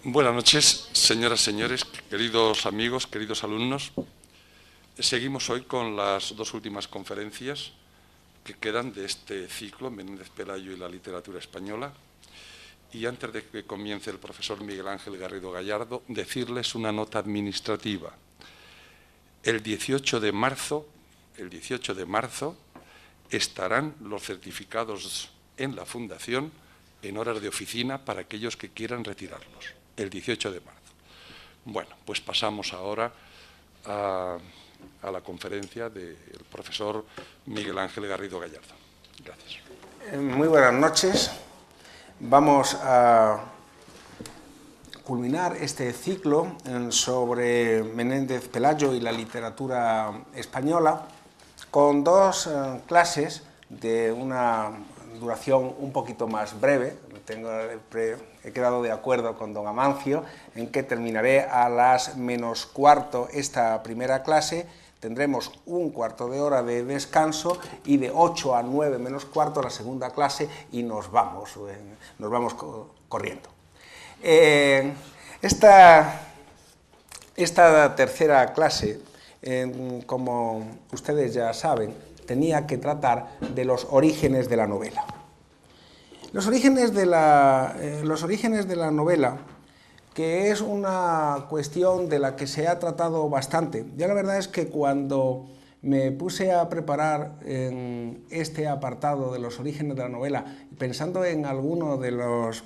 Buenas noches, señoras y señores, queridos amigos, queridos alumnos. Seguimos hoy con las dos últimas conferencias que quedan de este ciclo, Menéndez Pelayo y la literatura española. Y antes de que comience el profesor Miguel Ángel Garrido Gallardo, decirles una nota administrativa. El 18 de marzo estarán los certificados en la Fundación en horas de oficina para aquellos que quieran retirarlos. El 18 de marzo. Bueno, pues pasamos ahora a la conferencia del profesor Miguel Ángel Garrido Gallardo. Gracias. Muy buenas noches. Vamos a culminar este ciclo sobre Menéndez Pelayo y la literatura española con dos clases de una duración un poquito más breve. He quedado de acuerdo con don Amancio en que terminaré a las -15 esta primera clase. Tendremos un cuarto de hora de descanso y de 8 a 9 menos cuarto la segunda clase y nos vamos corriendo. Esta tercera clase, como ustedes ya saben, tenía que tratar de los orígenes de la novela. Los orígenes de la novela, que es una cuestión de la que se ha tratado bastante. Ya la verdad es que cuando me puse a preparar este apartado de los orígenes de la novela, pensando en alguno de los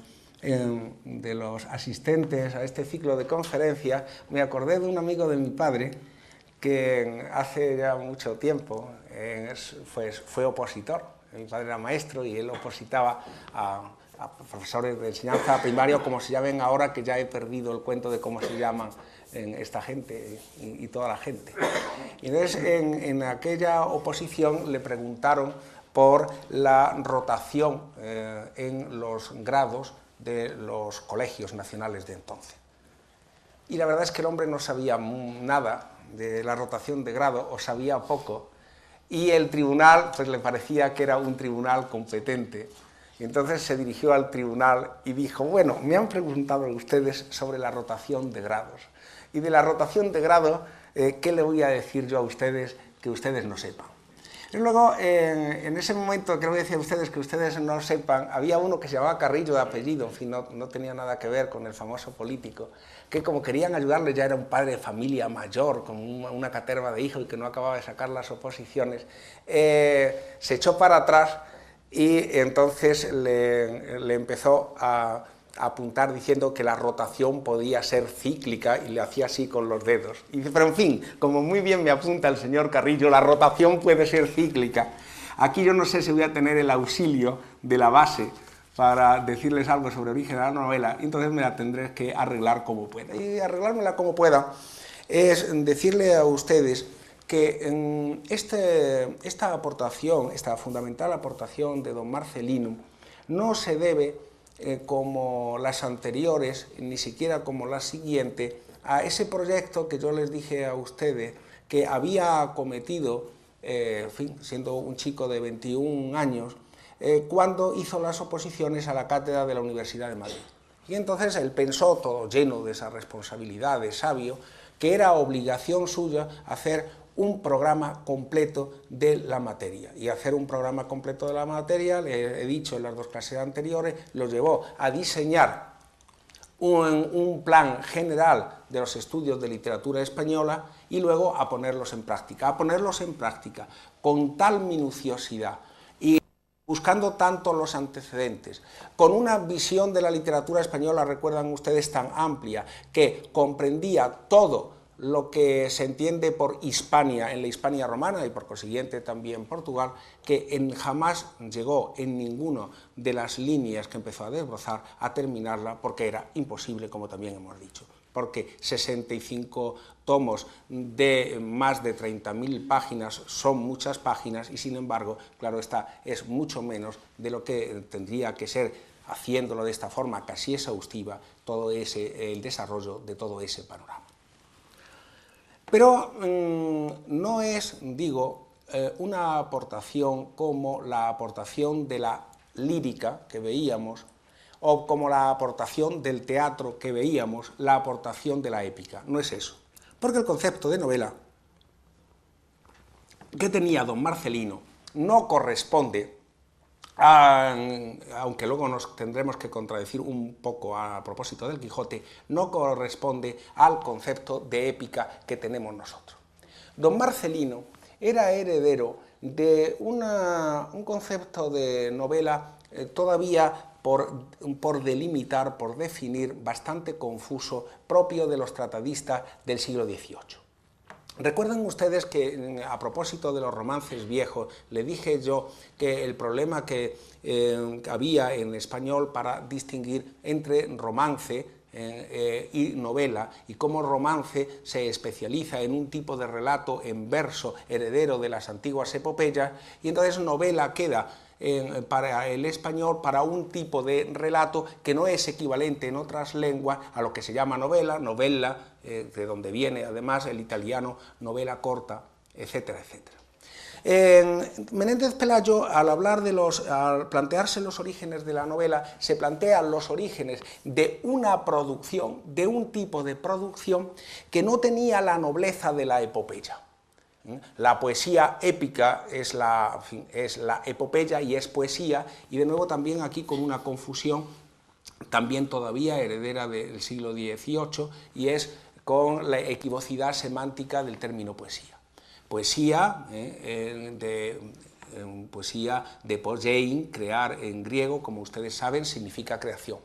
asistentes a este ciclo de conferencias, me acordé de un amigo de mi padre que hace ya mucho tiempo fue opositor. Mi padre era maestro y él opositaba a profesores de enseñanza primaria, como se llamen ahora, que ya he perdido el cuento de cómo se llaman esta gente y toda la gente. Y entonces en aquella oposición le preguntaron por la rotación en los grados de los colegios nacionales de entonces. Y la verdad es que el hombre no sabía nada de la rotación de grado, o sabía poco, y el tribunal pues le parecía que era un tribunal competente. Y entonces se dirigió al tribunal y dijo: bueno, me han preguntado ustedes sobre la rotación de grados. Y de la rotación de grado, ¿qué le voy a decir yo a ustedes que ustedes no sepan? Y luego, en ese momento, que le voy a decir a ustedes que ustedes no sepan, había uno que se llamaba Carrillo de apellido, en fin, no tenía nada que ver con el famoso político, que como querían ayudarle, ya era un padre de familia mayor, con una caterva de hijos y que no acababa de sacar las oposiciones, se echó para atrás y entonces le empezó a apuntar diciendo que la rotación podía ser cíclica y le hacía así con los dedos. Y dice, pero en fin, como muy bien me apunta el señor Carrillo, la rotación puede ser cíclica. Aquí yo no sé si voy a tener el auxilio de la base para decirles algo sobre origen de la novela, y entonces me la tendré que arreglar como pueda. Y arreglármela como pueda es decirle a ustedes que esta aportación, esta fundamental aportación de don Marcelino, no se debe, como las anteriores, ni siquiera como la siguiente, a ese proyecto que yo les dije a ustedes que había acometido, en fin, siendo un chico de 21 años, cuando hizo las oposiciones a la cátedra de la Universidad de Madrid. Y entonces él pensó, todo lleno de esa responsabilidad de sabio, que era obligación suya hacer un programa completo de la materia. Y hacer un programa completo de la materia, le he dicho en las dos clases anteriores, lo llevó a diseñar un plan general de los estudios de literatura española y luego a ponerlos en práctica con tal minuciosidad y buscando tanto los antecedentes, con una visión de la literatura española, recuerdan ustedes, tan amplia, que comprendía todo lo que se entiende por Hispania en la Hispania romana y por consiguiente también Portugal, que jamás llegó en ninguna de las líneas que empezó a desbrozar a terminarla, porque era imposible, como también hemos dicho, porque 65 tomos de más de 30.000 páginas son muchas páginas y, sin embargo, claro está, es mucho menos de lo que tendría que ser, haciéndolo de esta forma casi exhaustiva, el desarrollo de todo ese panorama. Pero no es, digo, una aportación como la aportación de la lírica que veíamos, o como la aportación del teatro que veíamos, la aportación de la épica. No es eso. Porque el concepto de novela que tenía don Marcelino no corresponde, aunque luego nos tendremos que contradecir un poco a propósito del Quijote, no corresponde al concepto de épica que tenemos nosotros. Don Marcelino era heredero de un concepto de novela todavía por delimitar, por definir, bastante confuso, propio de los tratadistas del siglo XVIII. Recuerdan ustedes que, a propósito de los romances viejos, le dije yo que el problema que había en español para distinguir entre romance y novela, y cómo romance se especializa en un tipo de relato en verso heredero de las antiguas epopeyas, y entonces novela queda para el español para un tipo de relato que no es equivalente en otras lenguas a lo que se llama novela, novella, de donde viene además el italiano novela corta, etcétera, etcétera. Menéndez Pelayo, al plantearse los orígenes de la novela, se plantean los orígenes de una producción, de un tipo de producción que no tenía la nobleza de la epopeya. La poesía épica es la epopeya y es poesía, y de nuevo también aquí con una confusión también todavía heredera del siglo XVIII, y es con la equivocidad semántica del término poesía. Poesía, poesía de poiein, crear en griego, como ustedes saben, significa creación.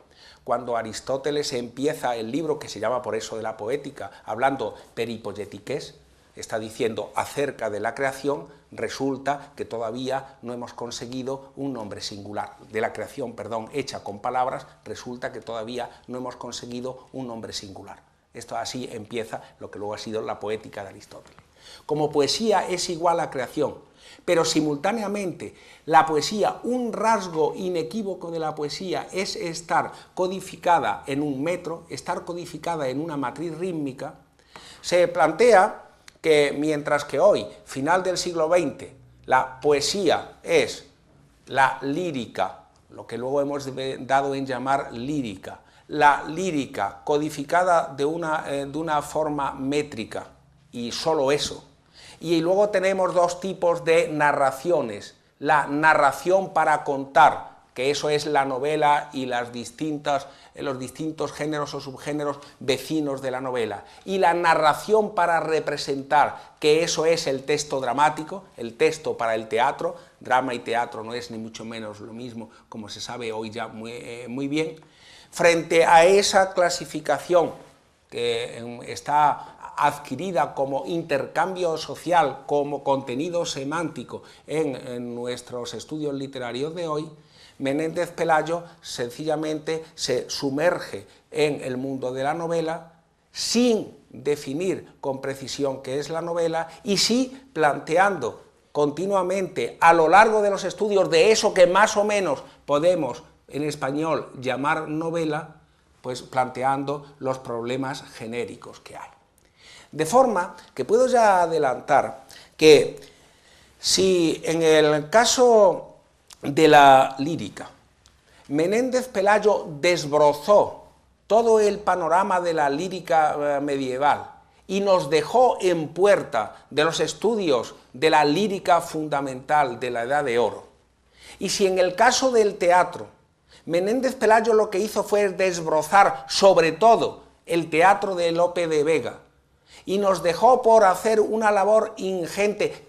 Cuando Aristóteles empieza el libro, que se llama por eso de la poética, hablando peripoietikes, está diciendo acerca de la creación, resulta que todavía no hemos conseguido un nombre singular. De la creación, perdón, hecha con palabras, resulta que todavía no hemos conseguido un nombre singular. Esto así empieza lo que luego ha sido la poética de Aristóteles. Como poesía es igual a creación, pero simultáneamente la poesía, un rasgo inequívoco de la poesía es estar codificada en un metro, estar codificada en una matriz rítmica, se plantea que mientras que hoy, final del siglo XX, la poesía es la lírica, lo que luego hemos dado en llamar lírica, la lírica codificada de una forma métrica, y solo eso. Y luego tenemos dos tipos de narraciones, la narración para contar, que eso es la novela y los distintos géneros o subgéneros vecinos de la novela, y la narración para representar, que eso es el texto dramático, el texto para el teatro. Drama y teatro no es ni mucho menos lo mismo, como se sabe hoy ya muy bien. Frente a esa clasificación que está adquirida como intercambio social, como contenido semántico en nuestros estudios literarios de hoy, Menéndez Pelayo sencillamente se sumerge en el mundo de la novela sin definir con precisión qué es la novela, y sí planteando continuamente a lo largo de los estudios de eso que más o menos podemos en español llamar novela, pues planteando los problemas genéricos que hay. De forma que puedo ya adelantar que si en el caso de la lírica Menéndez Pelayo desbrozó todo el panorama de la lírica medieval y nos dejó en puerta de los estudios de la lírica fundamental de la Edad de Oro, y si en el caso del teatro Menéndez Pelayo lo que hizo fue desbrozar sobre todo el teatro de Lope de Vega, y nos dejó por hacer una labor ingente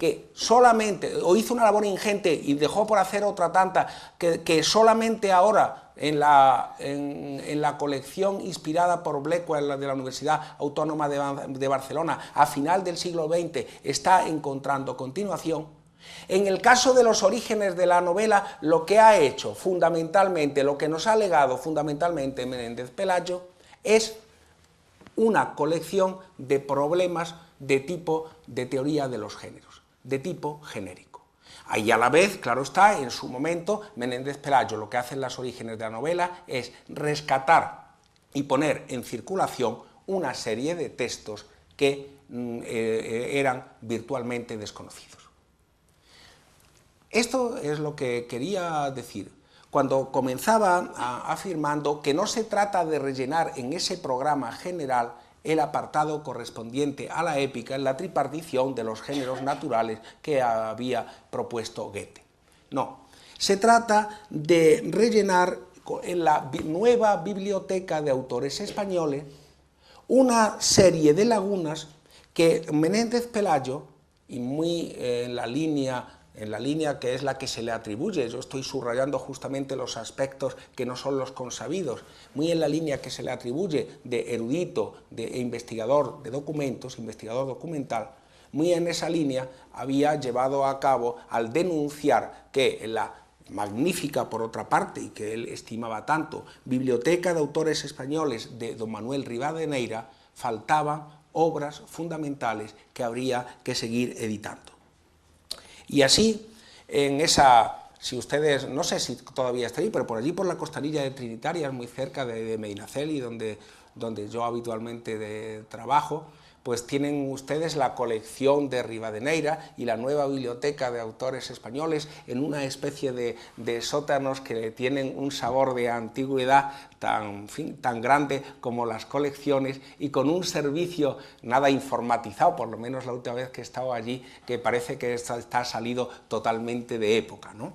o hizo una labor ingente y dejó por hacer otra tanta que solamente ahora en la colección inspirada por Blackwell de la Universidad Autónoma de Barcelona a final del siglo XX está encontrando continuación. En el caso de los orígenes de la novela, lo que ha hecho fundamentalmente, lo que nos ha legado fundamentalmente Menéndez Pelayo es una colección de problemas de tipo de teoría de los géneros, de tipo genérico. Ahí a la vez, claro está, en su momento, Menéndez Pelayo lo que hace en los orígenes de la novela es rescatar y poner en circulación una serie de textos que eran virtualmente desconocidos. Esto es lo que quería decir cuando comenzaba afirmando que no se trata de rellenar en ese programa general el apartado correspondiente a la épica en la tripartición de los géneros naturales que había propuesto Goethe. No, se trata de rellenar en la nueva biblioteca de autores españoles una serie de lagunas que Menéndez Pelayo, y muy en la línea que es la que se le atribuye, yo estoy subrayando justamente los aspectos que no son los consabidos, muy en la línea que se le atribuye de erudito, de investigador de documentos, investigador documental, muy en esa línea había llevado a cabo al denunciar que en la magnífica, por otra parte, y que él estimaba tanto, Biblioteca de Autores Españoles de don Manuel Rivadeneira, faltaban obras fundamentales que habría que seguir editando. Y así, en esa, si ustedes, no sé si todavía está ahí, pero por allí por la costanilla de Trinitarias, muy cerca de Medinaceli, donde yo habitualmente trabajo, pues tienen ustedes la colección de Rivadeneira y la nueva biblioteca de autores españoles en una especie de sótanos que tienen un sabor de antigüedad tan grande como las colecciones y con un servicio nada informatizado, por lo menos la última vez que he estado allí, que parece que está salido totalmente de época, ¿no?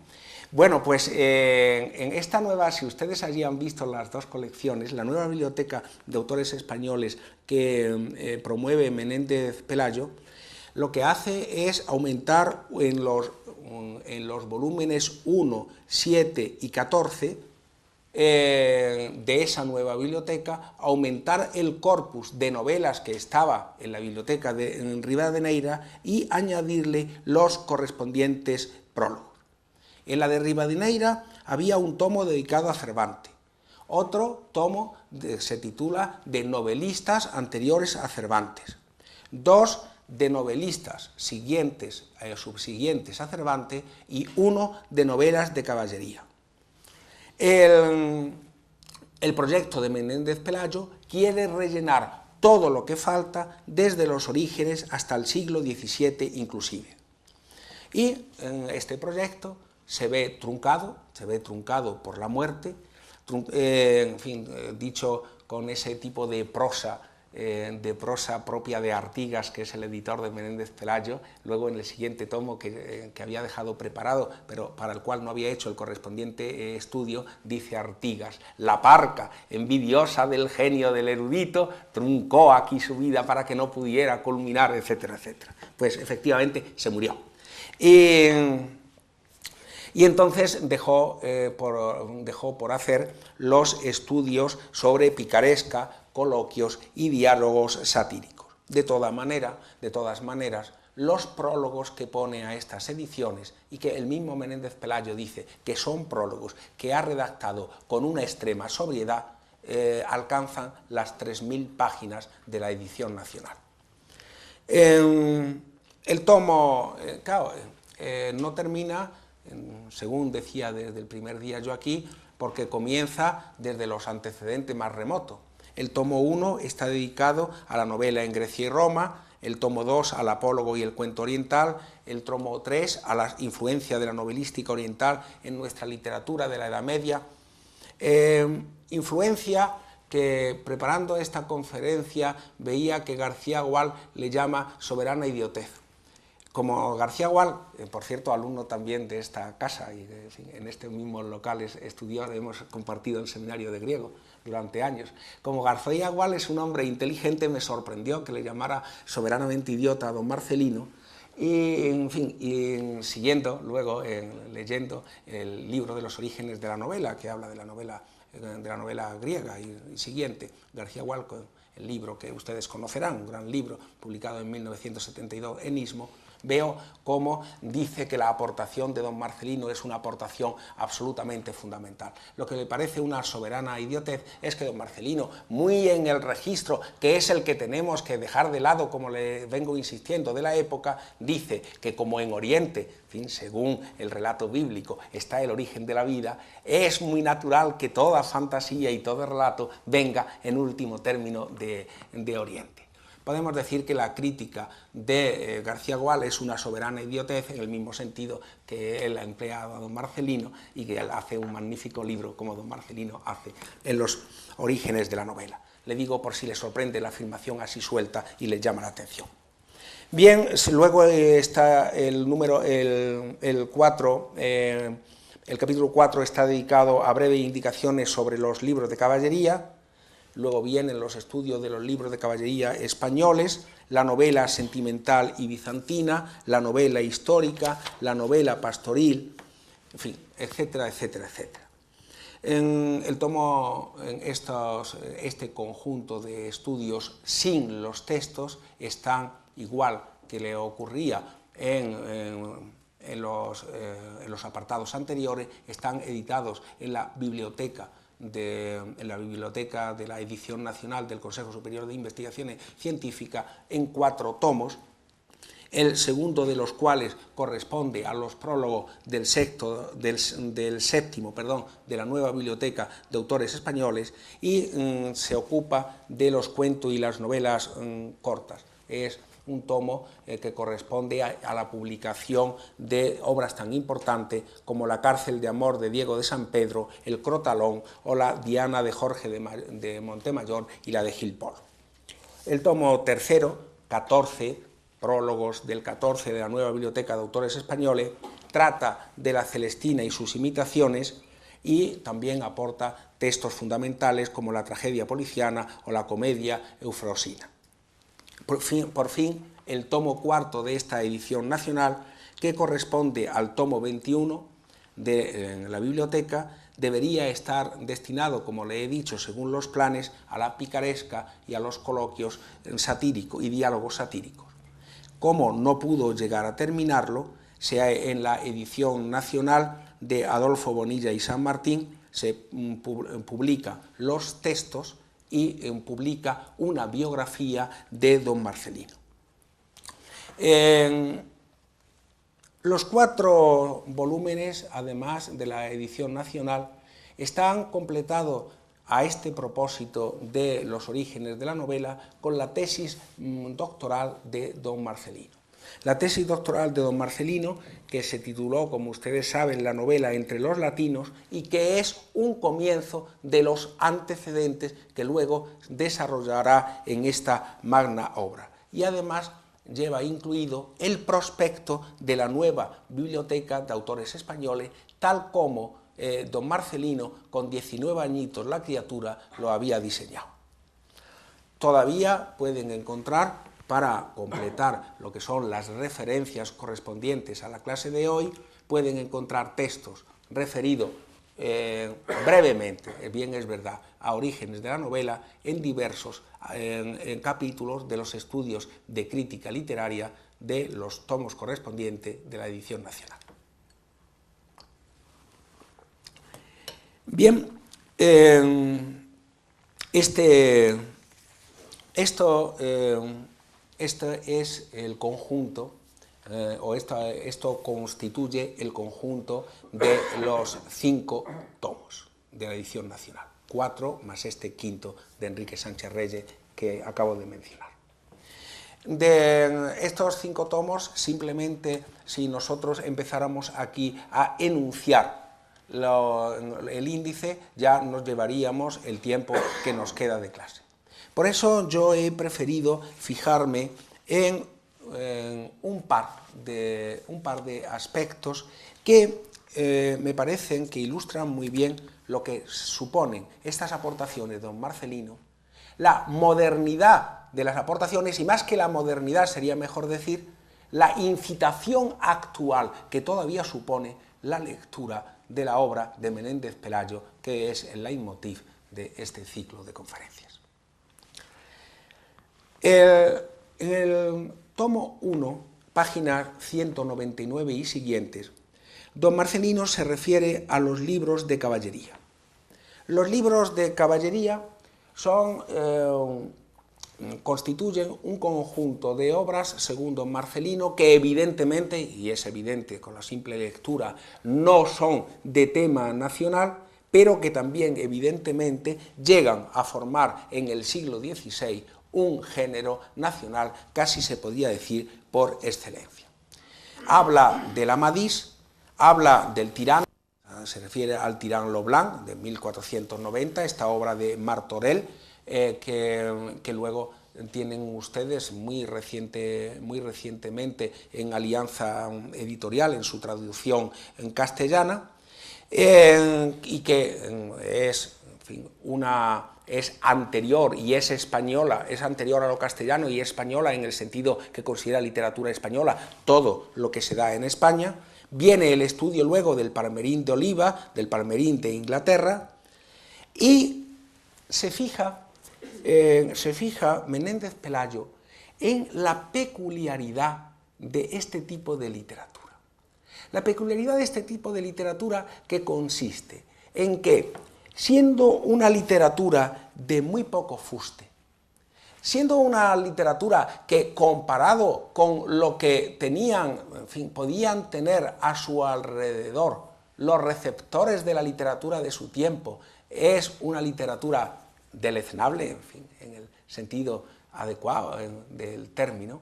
Bueno, pues en esta nueva, si ustedes allí han visto las dos colecciones, la nueva biblioteca de autores españoles que promueve Menéndez Pelayo, lo que hace es aumentar en los volúmenes 1, 7 y 14 de esa nueva biblioteca, aumentar el corpus de novelas que estaba en la biblioteca de Rivadeneira y añadirle los correspondientes prólogos. En la de Rivadeneira había un tomo dedicado a Cervantes, otro tomo se titula de novelistas anteriores a Cervantes, dos de novelistas subsiguientes a Cervantes y uno de novelas de caballería. El proyecto de Menéndez Pelayo quiere rellenar todo lo que falta desde los orígenes hasta el siglo XVII inclusive. Y en este proyecto se ve truncado por la muerte, en fin, dicho con ese tipo de prosa propia de Artigas, que es el editor de Menéndez Pelayo, luego en el siguiente tomo que había dejado preparado, pero para el cual no había hecho el correspondiente estudio, dice Artigas: la parca, envidiosa del genio del erudito, truncó aquí su vida para que no pudiera culminar, etcétera, etcétera. Pues efectivamente se murió. Y entonces dejó por hacer los estudios sobre picaresca, coloquios y diálogos satíricos. De todas maneras, los prólogos que pone a estas ediciones, y que el mismo Menéndez Pelayo dice que son prólogos que ha redactado con una extrema sobriedad, alcanzan las 3000 páginas de la edición nacional. El tomo, claro, no termina, según decía desde el primer día yo aquí, porque comienza desde los antecedentes más remotos. El tomo 1 está dedicado a la novela en Grecia y Roma, el tomo 2 al apólogo y el cuento oriental, el tomo 3 a la influencia de la novelística oriental en nuestra literatura de la Edad Media, influencia que, preparando esta conferencia, veía que García Gual le llama soberana idiotez. Como García Gual, por cierto, alumno también de esta casa y en este mismo local estudió, hemos compartido el seminario de griego durante años. Como García Gual es un hombre inteligente, me sorprendió que le llamara soberanamente idiota a don Marcelino. Y, en fin, siguiendo, luego leyendo el libro de los orígenes de la novela, que habla de la novela griega y siguiente, García Gual, el libro que ustedes conocerán, un gran libro publicado en 1972 en Istmo, veo cómo dice que la aportación de don Marcelino es una aportación absolutamente fundamental. Lo que me parece una soberana idiotez es que don Marcelino, muy en el registro, que es el que tenemos que dejar de lado, como le vengo insistiendo, de la época, dice que como en Oriente, en fin, según el relato bíblico, está el origen de la vida, es muy natural que toda fantasía y todo relato venga en último término de Oriente. Podemos decir que la crítica de García Gual es una soberana idiotez, en el mismo sentido que él ha empleado a don Marcelino y que él hace un magnífico libro como don Marcelino hace en los orígenes de la novela. Le digo por si le sorprende la afirmación así suelta y le llama la atención. Bien, luego está el número, el 4, el capítulo 4 está dedicado a breves indicaciones sobre los libros de caballería. Luego vienen los estudios de los libros de caballería españoles, la novela sentimental y bizantina, la novela histórica, la novela pastoril, en fin, etcétera, etcétera, etcétera. En el tomo, este conjunto de estudios sin los textos están, igual que le ocurría en los apartados anteriores, están editados en la biblioteca de la Edición Nacional del Consejo Superior de Investigaciones Científicas en 4 tomos, el segundo de los cuales corresponde a los prólogos del séptimo de la nueva biblioteca de autores españoles y se ocupa de los cuentos y las novelas cortas. Es un tomo que corresponde a la publicación de obras tan importantes como La cárcel de amor de Diego de San Pedro, El crotalón o la Diana de Jorge de Montemayor y la de Gil Polo. El tomo tercero, 14, prólogos del 14 de la nueva biblioteca de autores españoles, trata de la Celestina y sus imitaciones y también aporta textos fundamentales como la tragedia policiana o la comedia eufrosina. Por fin, el tomo cuarto de esta edición nacional, que corresponde al tomo 21 de la biblioteca, debería estar destinado, como le he dicho, según los planes, a la picaresca y a los coloquios satíricos y diálogos satíricos. Como no pudo llegar a terminarlo, en la edición nacional de Adolfo Bonilla y San Martín se publican los textos y publica una biografía de don Marcelino. Los 4 volúmenes, además de la edición nacional, están completados a este propósito de los orígenes de la novela con la tesis doctoral de don Marcelino. La tesis doctoral de don Marcelino, que se tituló, como ustedes saben, La novela entre los latinos, y que es un comienzo de los antecedentes que luego desarrollará en esta magna obra. Y además lleva incluido el prospecto de la nueva biblioteca de autores españoles, tal como don Marcelino, con 19 añitos la criatura, lo había diseñado. Todavía pueden encontrar, para completar lo que son las referencias correspondientes a la clase de hoy, pueden encontrar textos referidos brevemente, bien es verdad, a orígenes de la novela en diversos capítulos de los estudios de crítica literaria de los tomos correspondientes de la edición nacional. Bien, esto es el conjunto, esto constituye el conjunto de los 5 tomos de la edición nacional, 4 más este quinto de Enrique Sánchez Reyes que acabo de mencionar. De estos 5 tomos, simplemente si nosotros empezáramos aquí a enunciar el índice, ya nos llevaríamos el tiempo que nos queda de clase. Por eso yo he preferido fijarme en un par de aspectos que me parecen que ilustran muy bien lo que suponen estas aportaciones de don Marcelino, la modernidad de las aportaciones y, más que la modernidad, sería mejor decir, la incitación actual que todavía supone la lectura de la obra de Menéndez Pelayo, que es el leitmotiv de este ciclo de conferencias. En el tomo 1, páginas 199 y siguientes, don Marcelino se refiere a los libros de caballería. Los libros de caballería constituyen un conjunto de obras, según don Marcelino, que evidentemente, y es evidente con la simple lectura, no son de tema nacional, pero que también evidentemente llegan a formar en el siglo XVI un género nacional, casi se podría decir por excelencia. Habla del Amadís, habla del tirano, se refiere al tirano Leblanc de 1490, esta obra de Martorell, que luego tienen ustedes muy recientemente en Alianza Editorial, en su traducción en castellana, y que es, en fin, es anterior y es española, es anterior a lo castellano y española en el sentido que considera literatura española todo lo que se da en España. Viene el estudio luego del Palmerín de Oliva, del Palmerín de Inglaterra, y se fija Menéndez Pelayo en la peculiaridad de este tipo de literatura. La peculiaridad de este tipo de literatura que consiste en que, siendo una literatura de muy poco fuste, siendo una literatura que, comparado con lo que tenían, en fin, podían tener a su alrededor los receptores de la literatura de su tiempo, es una literatura deleznable, en fin, en el sentido adecuado del término.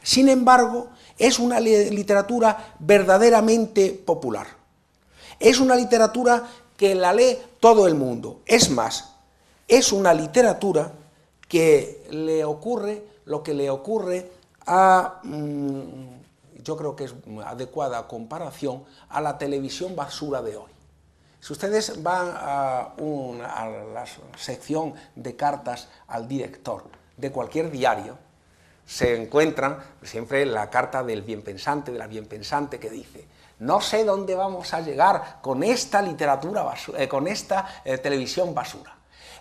Sin embargo, es una literatura verdaderamente popular. Es una literatura que la lee todo el mundo. Es más, es una literatura que le ocurre lo que le ocurre a, yo creo que es adecuada comparación, a la televisión basura de hoy. Si ustedes van a la sección de cartas al director de cualquier diario, se encuentran siempre la carta del bienpensante, de la bienpensante, que dice: no sé dónde vamos a llegar con esta literatura basura, con esta televisión basura.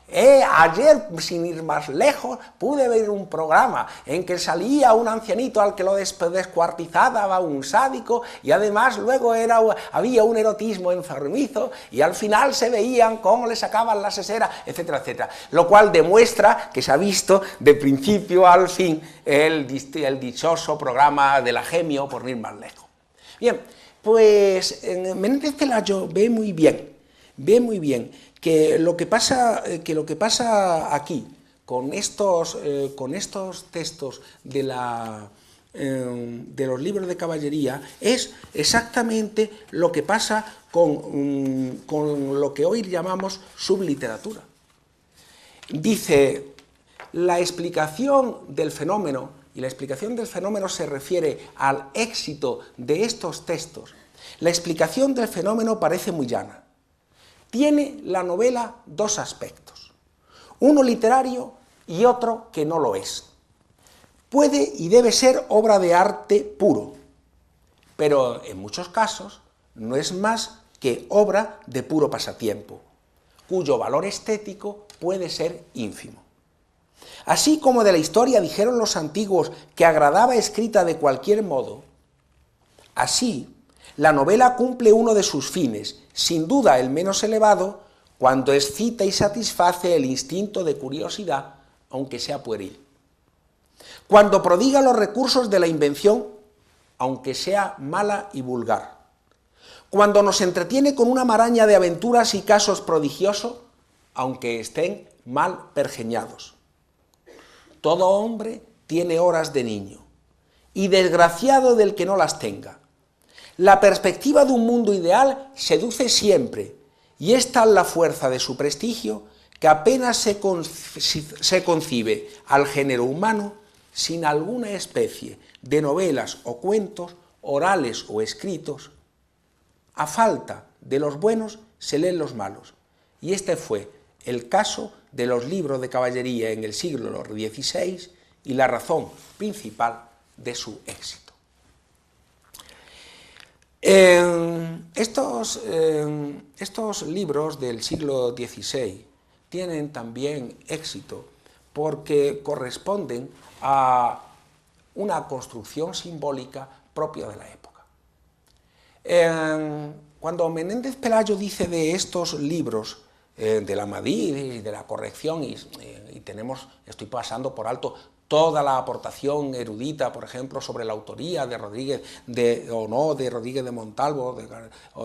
Ayer, sin ir más lejos, pude ver un programa en que salía un ancianito al que lo descuartizaba un sádico, y además luego había un erotismo enfermizo, y al final se veían cómo le sacaban la sesera, etcétera, etcétera. Lo cual demuestra que se ha visto de principio al fin el dichoso programa de la Gemio, por no ir más lejos. Bien, pues Menéndez Pelayo ve muy bien que lo que pasa aquí con estos textos de los libros de caballería es exactamente lo que pasa con lo que hoy llamamos subliteratura. Dice: la explicación del fenómeno, y la explicación del fenómeno se refiere al éxito de estos textos, la explicación del fenómeno parece muy llana. Tiene la novela dos aspectos, uno literario y otro que no lo es. Puede y debe ser obra de arte puro, pero en muchos casos no es más que obra de puro pasatiempo, cuyo valor estético puede ser ínfimo. Así como de la historia dijeron los antiguos que agradaba escrita de cualquier modo, así la novela cumple uno de sus fines, sin duda el menos elevado, cuando excita y satisface el instinto de curiosidad, aunque sea pueril. Cuando prodiga los recursos de la invención, aunque sea mala y vulgar. Cuando nos entretiene con una maraña de aventuras y casos prodigiosos, aunque estén mal pergeñados. Todo hombre tiene horas de niño, y desgraciado del que no las tenga. La perspectiva de un mundo ideal seduce siempre, y es tal la fuerza de su prestigio que apenas se concibe al género humano sin alguna especie de novelas o cuentos, orales o escritos. A falta de los buenos se leen los malos, y este fue el caso de los libros de caballería en el siglo XVI y la razón principal de su éxito. Estos libros del siglo XVI tienen también éxito porque corresponden a una construcción simbólica propia de la época. Cuando Menéndez Pelayo dice de estos libros, de la Madrid y de la corrección, y estoy pasando por alto toda la aportación erudita, por ejemplo, sobre la autoría de Rodríguez de Rodríguez de Montalvo,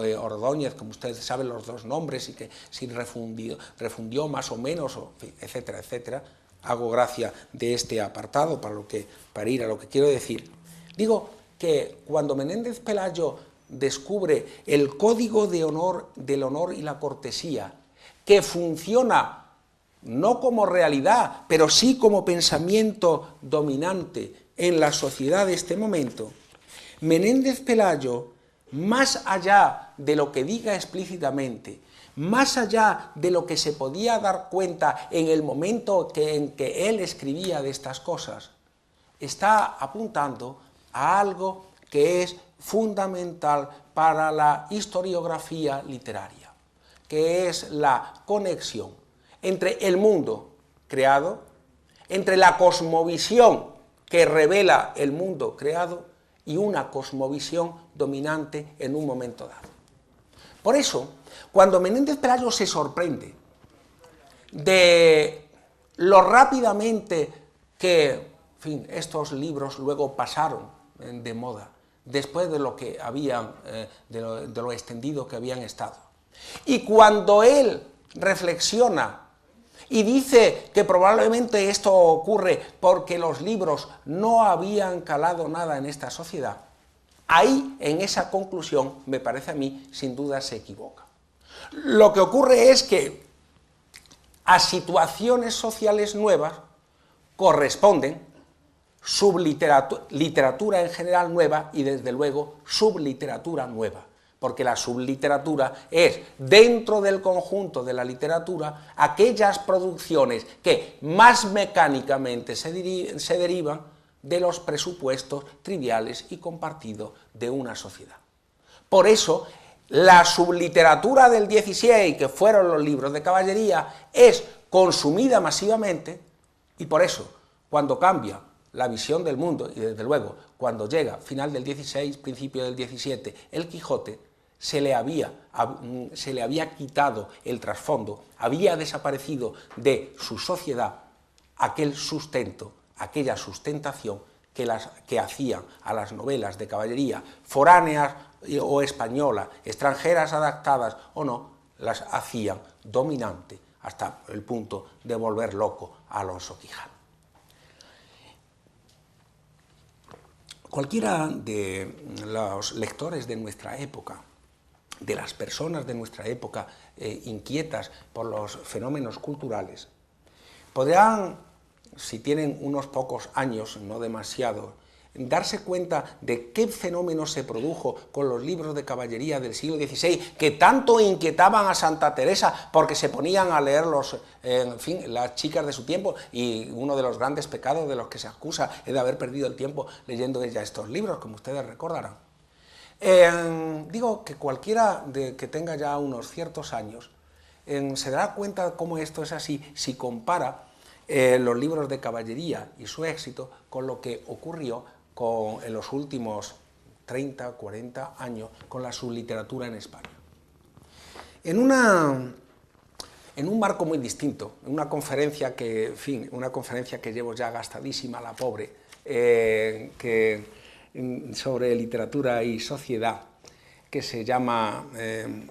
de Ordóñez, como ustedes saben los dos nombres, y que si refundió más o menos, etcétera, etcétera. hago gracia de este apartado para ir a lo que quiero decir. Digo que cuando Menéndez Pelayo descubre el código del honor y la cortesía, que funciona no como realidad, pero sí como pensamiento dominante en la sociedad de este momento, Menéndez Pelayo, más allá de lo que diga explícitamente, más allá de lo que se podía dar cuenta en el momento en que él escribía de estas cosas, está apuntando a algo que es fundamental para la historiografía literaria, que es la conexión entre el mundo creado, entre la cosmovisión que revela el mundo creado y una cosmovisión dominante en un momento dado. Por eso, cuando Menéndez Pelayo se sorprende de lo rápidamente que, en fin, estos libros luego pasaron de moda, después de lo que habían, de lo extendido que habían estado, y cuando él reflexiona y dice que probablemente esto ocurre porque los libros no habían calado nada en esta sociedad, ahí, en esa conclusión, me parece a mí, sin duda se equivoca. Lo que ocurre es que a situaciones sociales nuevas corresponden literatura en general nueva y, desde luego, subliteratura nueva, porque la subliteratura es, dentro del conjunto de la literatura, aquellas producciones que más mecánicamente se derivan de los presupuestos triviales y compartidos de una sociedad. Por eso, la subliteratura del 16, que fueron los libros de caballería, es consumida masivamente, y por eso, cuando cambia la visión del mundo, y desde luego, cuando llega, final del 16, principio del 17, el Quijote, se le había quitado el trasfondo, había desaparecido de su sociedad aquel sustento, aquella sustentación que hacían a las novelas de caballería, foráneas o españolas, extranjeras adaptadas o no, las hacían dominante hasta el punto de volver loco a Alonso Quijano. Cualquiera de los lectores de nuestra época, de las personas de nuestra época inquietas por los fenómenos culturales, podrán, si tienen unos pocos años, no demasiado, darse cuenta de qué fenómeno se produjo con los libros de caballería del siglo XVI, que tanto inquietaban a Santa Teresa porque se ponían a leerlos, en fin, las chicas de su tiempo, y uno de los grandes pecados de los que se acusa es de haber perdido el tiempo leyendo ella estos libros, como ustedes recordarán. Digo que cualquiera que tenga ya unos ciertos años se dará cuenta de cómo esto es así si compara los libros de caballería y su éxito con lo que ocurrió en los últimos 30, 40 años con la subliteratura en España. En un marco muy distinto, en una conferencia que llevo ya gastadísima, la pobre, sobre literatura y sociedad, que se llama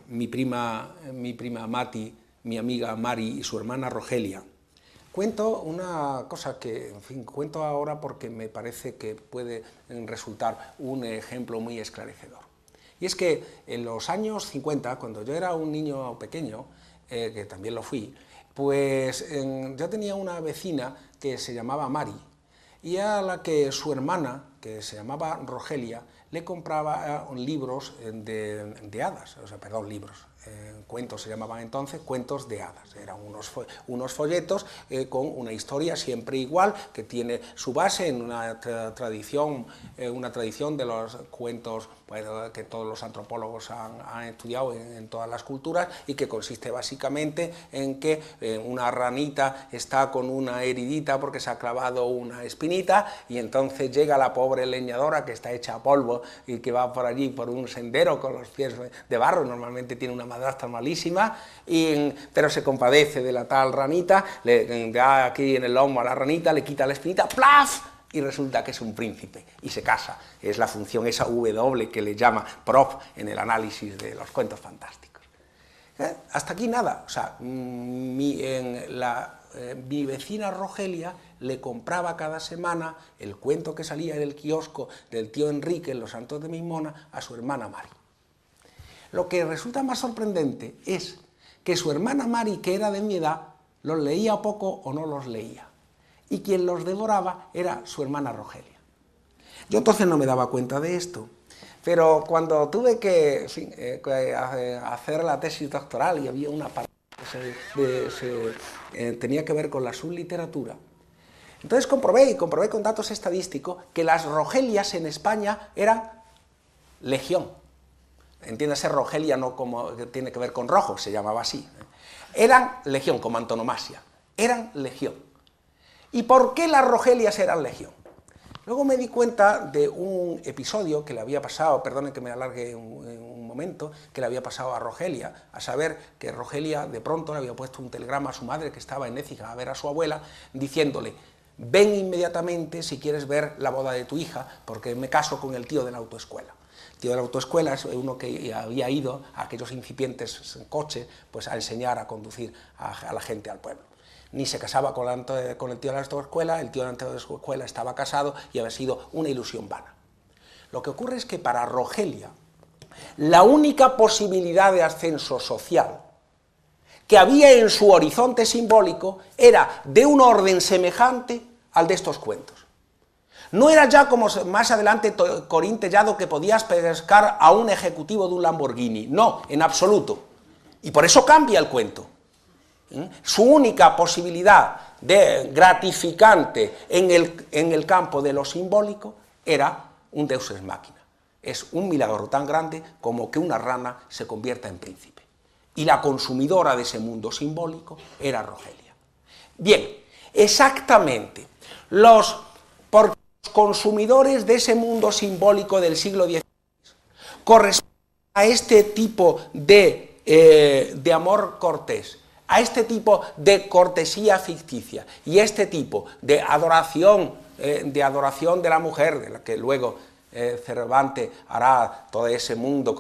mi prima Mati, mi amiga Mari y su hermana Rogelia. Cuento una cosa que, en fin, cuento ahora porque me parece que puede resultar un ejemplo muy esclarecedor. Y es que en los años 50, cuando yo era un niño pequeño, que también lo fui, pues yo tenía una vecina que se llamaba Mari, y a la que su hermana, que se llamaba Rogelia, le compraba libros de hadas, cuentos se llamaban entonces, cuentos de hadas. Eran unos folletos con una historia siempre igual, que tiene su base en una tradición de los cuentos, bueno, que todos los antropólogos han estudiado en todas las culturas, y que consiste básicamente en que una ranita está con una heridita porque se ha clavado una espinita, y entonces llega la pobre leñadora que está hecha a polvo y que va por allí por un sendero con los pies de barro, normalmente tiene una madrastra malísima, pero se compadece de la tal ranita, le da aquí en el lomo a la ranita, le quita la espinita, ¡plaf!, y resulta que es un príncipe, y se casa. Es la función esa W que le llama prop en el análisis de los cuentos fantásticos. Hasta aquí nada. O sea, mi vecina Rogelia le compraba cada semana el cuento que salía en el kiosco del tío Enrique en Los Santos de Mimona a su hermana Mari. Lo que resulta más sorprendente es que su hermana Mari, que era de mi edad, los leía poco o no los leía, y quien los devoraba era su hermana Rogelia. Yo entonces no me daba cuenta de esto, pero cuando tuve que hacer la tesis doctoral y había una parte que tenía que ver con la subliteratura, entonces comprobé con datos estadísticos que las Rogelias en España eran legión. Entiéndase, Rogelia no como que tiene que ver con rojo, se llamaba así. Eran legión, como antonomasia, eran legión. ¿Y por qué las Rogelias eran legión? Luego me di cuenta de un episodio que le había pasado, perdonen que me alargue un momento, que le había pasado a Rogelia, a saber que Rogelia de pronto le había puesto un telegrama a su madre, que estaba en Écija a ver a su abuela, diciéndole: ven inmediatamente si quieres ver la boda de tu hija, porque me caso con el tío de la autoescuela. El tío de la autoescuela es uno que había ido a aquellos incipientes en coche pues a enseñar a conducir a la gente al pueblo. Ni se casaba con el tío de la autoescuela, el tío de la autoescuela estaba casado y había sido una ilusión vana. Lo que ocurre es que para Rogelia la única posibilidad de ascenso social que había en su horizonte simbólico era de un orden semejante al de estos cuentos. No era ya como más adelante Corín Tellado, que podías pescar a un ejecutivo de un Lamborghini, no, en absoluto. Y por eso cambia el cuento. Su única posibilidad de gratificante en el campo de lo simbólico era un deus ex machina. Es un milagro tan grande como que una rana se convierta en príncipe. Y la consumidora de ese mundo simbólico era Rogelia. Bien, exactamente, los consumidores de ese mundo simbólico del siglo XVI corresponden a este tipo de amor cortés, a este tipo de cortesía ficticia y a este tipo de adoración de la mujer, de la que luego Cervantes hará todo ese mundo,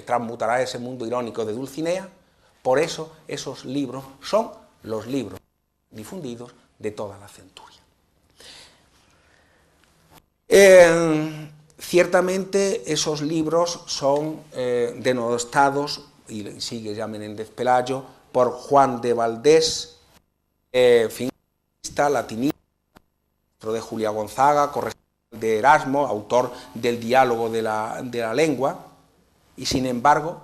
transmutará ese mundo irónico de Dulcinea. Por eso esos libros son los libros difundidos de toda la centuria. Ciertamente esos libros son denostados, y sigue ya Menéndez Pelayo, por Juan de Valdés, finalista, latinista, de Julia Gonzaga, correspondiente de Erasmo, autor del Diálogo de la Lengua, y sin embargo,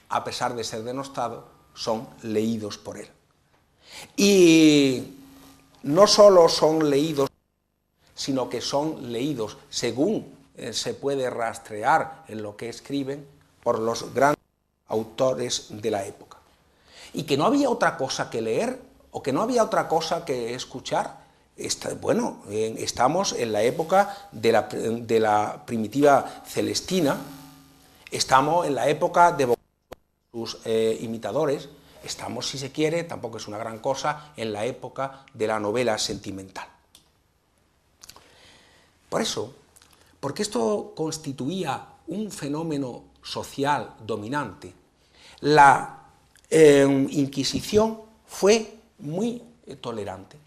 a pesar de ser denostados, son leídos por él. Y no solo son leídos, sino que son leídos, según se puede rastrear en lo que escriben, por los grandes autores de la época. Y que no había otra cosa que leer, o que no había otra cosa que escuchar. Bueno, estamos en la época de la primitiva Celestina, estamos en la época de sus imitadores, estamos, si se quiere, tampoco es una gran cosa, en la época de la novela sentimental. Por eso, porque esto constituía un fenómeno social dominante, la Inquisición fue muy tolerante.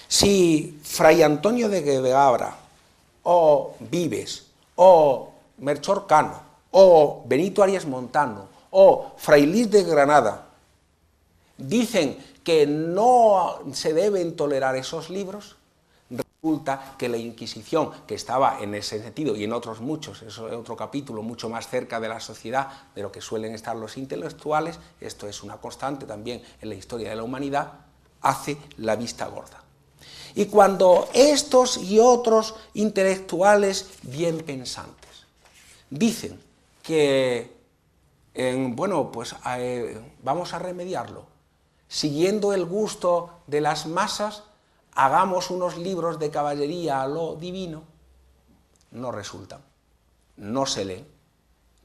Si Fray Antonio de Guevara, o Vives, o Melchor Cano, o Benito Arias Montano, o Fray Luis de Granada dicen que no se deben tolerar esos libros, resulta que la Inquisición, que estaba en ese sentido y en otros muchos, eso es otro capítulo, mucho más cerca de la sociedad de lo que suelen estar los intelectuales, esto es una constante también en la historia de la humanidad, hace la vista gorda. Y cuando estos y otros intelectuales bien pensantes dicen que, bueno, pues vamos a remediarlo, siguiendo el gusto de las masas, hagamos unos libros de caballería a lo divino, no resultan, no se leen,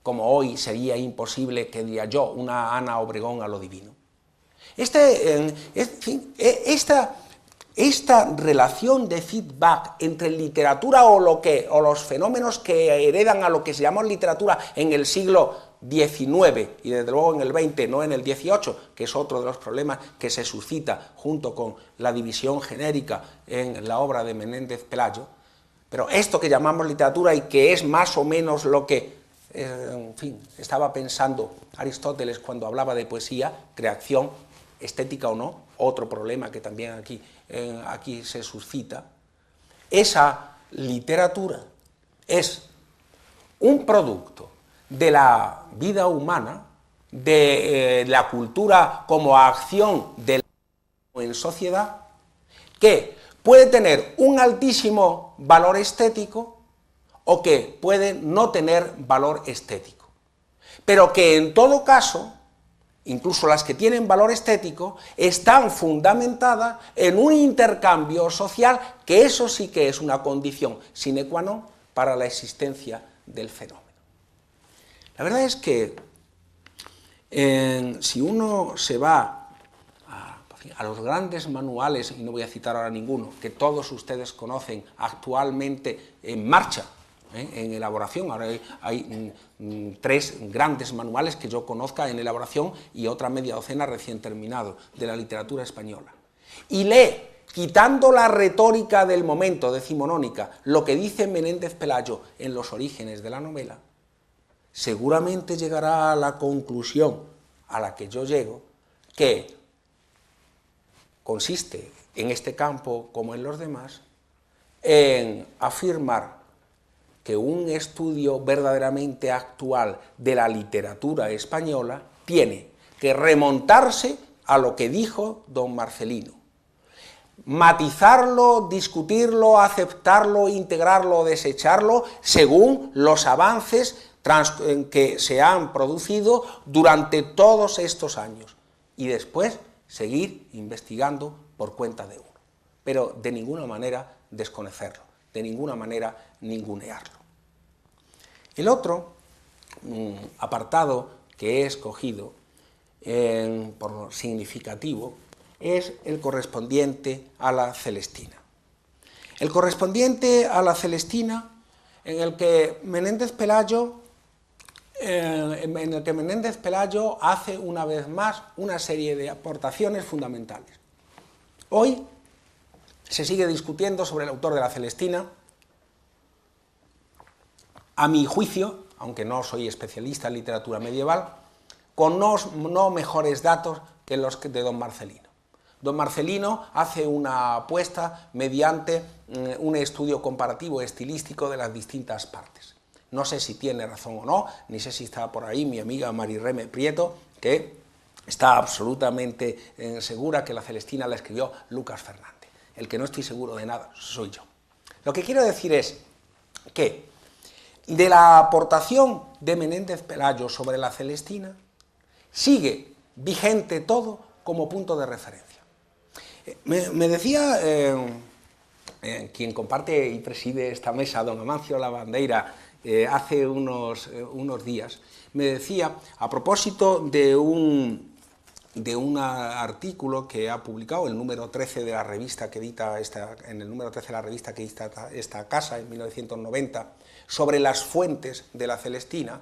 como hoy sería imposible que diría yo una Ana Obregón a lo divino. Esta relación de feedback entre literatura o los fenómenos que heredan a lo que se llamó literatura en el siglo XIX y desde luego en el XX, no en el XVIII, que es otro de los problemas que se suscita junto con la división genérica en la obra de Menéndez Pelayo, pero esto que llamamos literatura y que es más o menos lo que, en fin, estaba pensando Aristóteles cuando hablaba de poesía, creación, estética o no, otro problema que también aquí se suscita, esa literatura es un producto de la vida humana, de la cultura como acción en sociedad, que puede tener un altísimo valor estético o que puede no tener valor estético, pero que en todo caso, incluso las que tienen valor estético, están fundamentadas en un intercambio social que eso sí que es una condición sine qua non para la existencia del fenómeno. La verdad es que si uno se va a los grandes manuales, y no voy a citar ahora ninguno, que todos ustedes conocen actualmente en marcha, en elaboración, ahora hay 3 grandes manuales que yo conozca en elaboración y otra media docena recién terminado de la literatura española, y lee, quitando la retórica del momento decimonónica, lo que dice Menéndez Pelayo en los orígenes de la novela, seguramente llegará a la conclusión a la que yo llego, que consiste en este campo como en los demás, en afirmar que un estudio verdaderamente actual de la literatura española tiene que remontarse a lo que dijo don Marcelino, matizarlo, discutirlo, aceptarlo, integrarlo, desecharlo, según los avances que se han producido durante todos estos años, y después seguir investigando por cuenta de uno, pero de ninguna manera desconocerlo, de ninguna manera ningunearlo. El otro apartado que he escogido por significativo es el correspondiente a la Celestina. El correspondiente a la Celestina, en el que Menéndez Pelayo hace una vez más una serie de aportaciones fundamentales. Hoy se sigue discutiendo sobre el autor de la Celestina. A mi juicio, aunque no soy especialista en literatura medieval, con no mejores datos que los de don Marcelino. Don Marcelino hace una apuesta mediante un estudio comparativo estilístico de las distintas partes. No sé si tiene razón o no, ni sé si está por ahí mi amiga Marirreme Prieto, que está absolutamente segura que la Celestina la escribió Lucas Fernández. El que no estoy seguro de nada soy yo. Lo que quiero decir es que de la aportación de Menéndez Pelayo sobre la Celestina sigue vigente todo como punto de referencia. Me decía quien comparte y preside esta mesa, don Amancio Lavandeira, hace unos días, me decía, a propósito de un artículo que ha publicado el número 13 de la revista que edita esta casa en 1990, sobre las fuentes de la Celestina,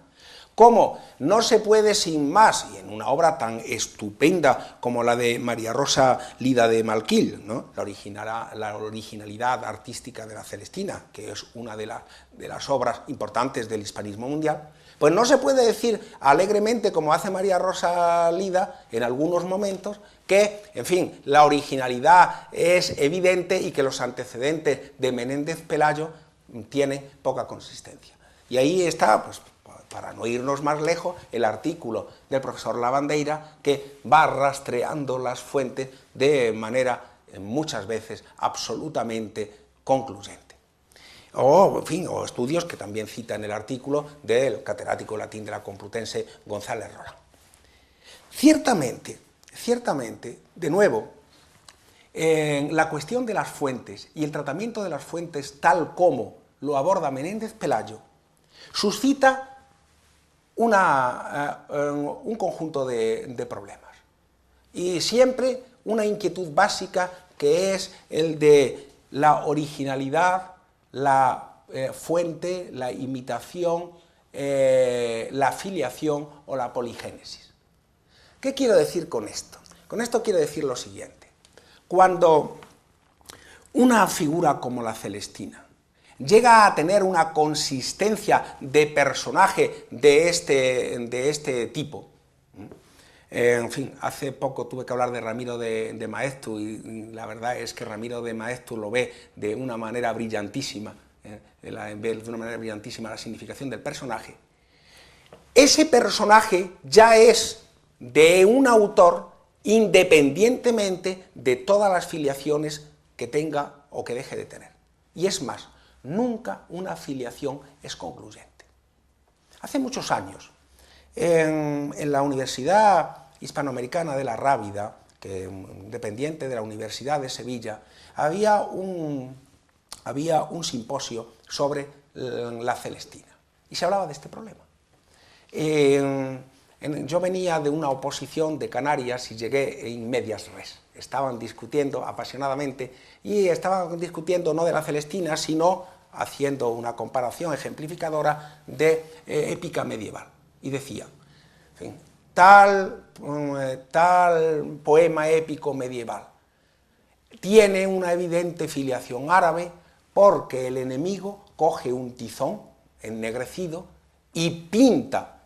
cómo no se puede sin más, y en una obra tan estupenda como la de María Rosa Lida de Malquil, ¿no? la originalidad artística de la Celestina, que es una de las obras importantes del hispanismo mundial, pues no se puede decir alegremente, como hace María Rosa Lida en algunos momentos, que, en fin, la originalidad es evidente y que los antecedentes de Menéndez Pelayo tienen poca consistencia. Y ahí está, pues, para no irnos más lejos, el artículo del profesor Lavandeira, que va rastreando las fuentes de manera, muchas veces, absolutamente concluyente. O, en fin, o estudios que también cita en el artículo del catedrático latín de la Complutense González Roland. Ciertamente, de nuevo, la cuestión de las fuentes y el tratamiento de las fuentes tal como lo aborda Menéndez Pelayo suscita un conjunto de problemas y siempre una inquietud básica, que es el de la originalidad, la fuente, la imitación, la filiación o la poligénesis. ¿Qué quiero decir con esto? Con esto quiero decir lo siguiente. Cuando una figura como la Celestina llega a tener una consistencia de personaje de este tipo, en fin, hace poco tuve que hablar de Ramiro de Maeztu y la verdad es que Ramiro de Maeztu lo ve de una manera brillantísima, la significación del personaje. Ese personaje ya es de un autor independientemente de todas las filiaciones que tenga o que deje de tener. Y es más, nunca una filiación es concluyente. Hace muchos años, en la Universidad Hispanoamericana de la Rábida, dependiente de la Universidad de Sevilla, había un simposio sobre la Celestina y se hablaba de este problema. Yo venía de una oposición de Canarias y llegué in medias res. Estaban discutiendo apasionadamente y estaban discutiendo no de la Celestina, sino haciendo una comparación ejemplificadora de épica medieval. Y decía, en fin, tal poema épico medieval tiene una evidente filiación árabe porque el enemigo coge un tizón ennegrecido y pinta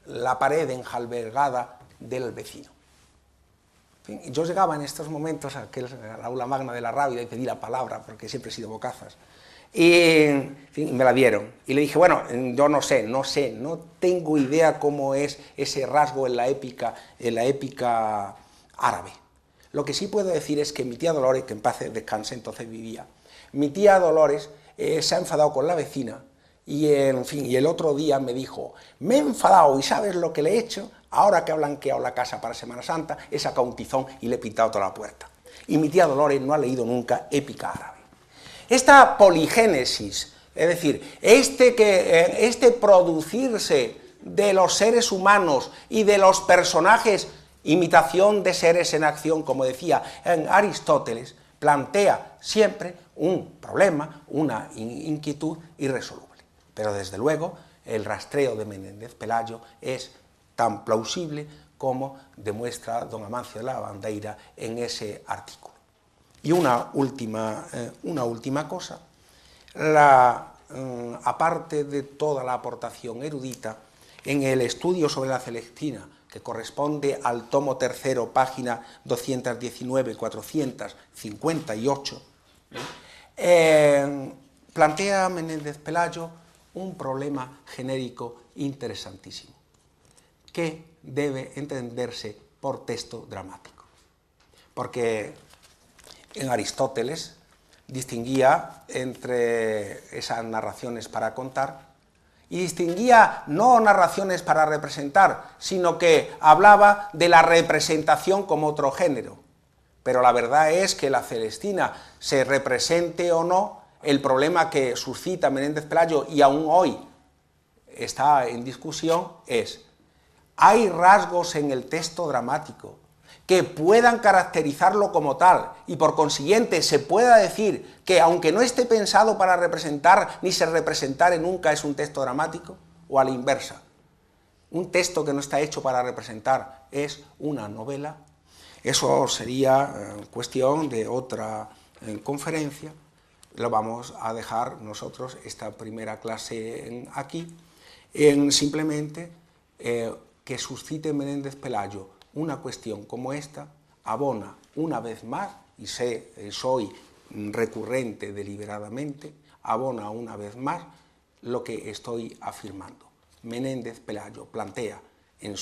la pared enjalbegada del vecino. En fin, yo llegaba en estos momentos al aula magna de la Rábida y pedí la palabra, porque siempre he sido bocazas, y en fin, me la dieron. Y le dije, bueno, yo no tengo idea cómo es ese rasgo en la épica árabe. Lo que sí puedo decir es que mi tía Dolores, que en paz descanse, entonces vivía, mi tía Dolores se ha enfadado con la vecina. Y, en fin, y el otro día me dijo, me he enfadado y ¿sabes lo que le he hecho? Ahora que ha blanqueado la casa para Semana Santa, he sacado un tizón y le he pintado toda la puerta. Y mi tía Dolores no ha leído nunca épica árabe. Esta poligénesis, es decir, este producirse de los seres humanos y de los personajes, imitación de seres en acción, como decía en Aristóteles, plantea siempre un problema, una inquietud irresoluble. Pero desde luego el rastreo de Menéndez Pelayo es tan plausible como demuestra don Amancio de la Bandeira en ese artículo. Y una última cosa, aparte de toda la aportación erudita, en el estudio sobre la Celestina, que corresponde al tomo tercero, página 219-458, plantea Menéndez Pelayo un problema genérico interesantísimo, que debe entenderse por texto dramático. Porque en Aristóteles distinguía entre esas narraciones para contar y distinguía no narraciones para representar, sino que hablaba de la representación como otro género. Pero la verdad es que la Celestina, se represente o no, el problema que suscita Menéndez Pelayo y aún hoy está en discusión es, ¿hay rasgos en el texto dramático que puedan caracterizarlo como tal y por consiguiente se pueda decir que aunque no esté pensado para representar ni se representare nunca es un texto dramático? O a la inversa, un texto que no está hecho para representar es una novela. Eso sería cuestión de otra conferencia. Lo vamos a dejar nosotros, esta primera clase aquí, simplemente que suscite Menéndez Pelayo una cuestión como esta, abona una vez más, y soy recurrente deliberadamente, abona una vez más lo que estoy afirmando. Menéndez Pelayo plantea en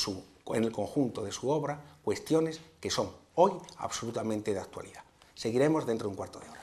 el conjunto de su obra cuestiones que son hoy absolutamente de actualidad. Seguiremos dentro de un cuarto de hora.